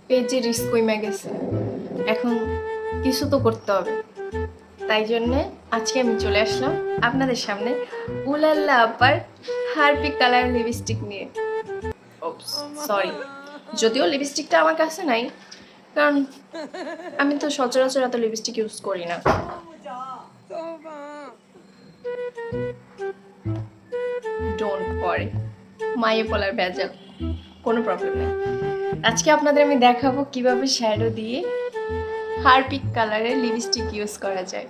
পেজে রিস্ক কমে গেছে, এখন কিছু তো করতে হবে। তাই জন্যে আজকে আমি চলে আসলাম আপনাদের সামনে উলাল্লা আপার হারপিক কালার লিপস্টিক নিয়ে। সরি, যদিও লিপস্টিকটা আমার কাছে নাই, কারণ আমি তো সচরাচর এত লিপস্টিক ইউজ করি না। ডোন্ট ওয়ারি, মাইয়ে পলার ভেজাল, কোনো প্রবলেম নেই। আজকে আপনাদের আমি দেখাবো কিভাবে শ্যাডো দিয়ে হারপিক কালারের লিপস্টিক ইউজ করা যায়।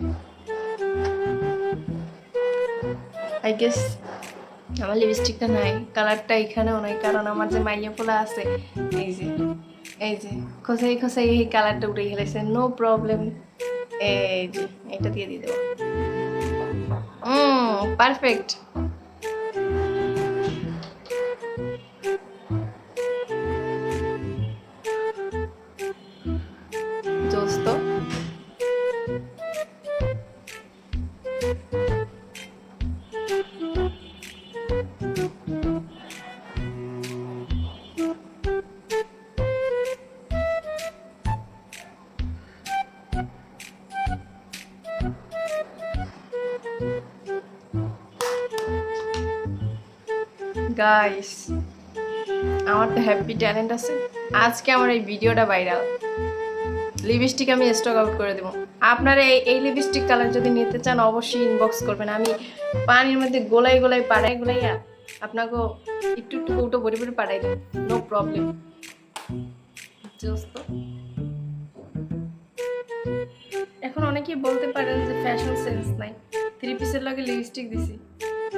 আই গেস আমার লিপস্টিকটা নাই, কালারটা এখানেও নাই, কারণ আমার যে মাইয়া পোলা আছে এই যে খোসাই খোসাই এই কালারটা উঠে গেলেছে। নো প্রবলেম, এই যে এটা দিয়ে দিয়ে দেবো। পারফেক্ট। দোস্ত গাইস, আমার তো হ্যাপি ট্যালেন্ট আছে, আজকে আমার এই ভিডিওটা ভাইরাল। লিপস্টিক আমি স্টক আউট করে দেবো। আপনারা এই লিপস্টিক কালার যদি নিতে চান অবশ্যই ইনবক্স করবেন। আমি পানির মধ্যে গোলাই গোলাই গোলাইয়া আপনাকে একটু একটু কৌটো ভরে ভরে পাঠাই দেবো, নো প্রবলেম। এখন অনেকেই বলতে পারেন যে ফ্যাশন সেন্স নাই, 3 পিসের লগে লিপস্টিক দিছি।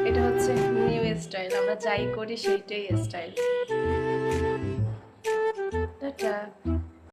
এটা হচ্ছে নিউ স্টাইল, আমরা যাই করি সেইটাই স্টাইল। টাটা।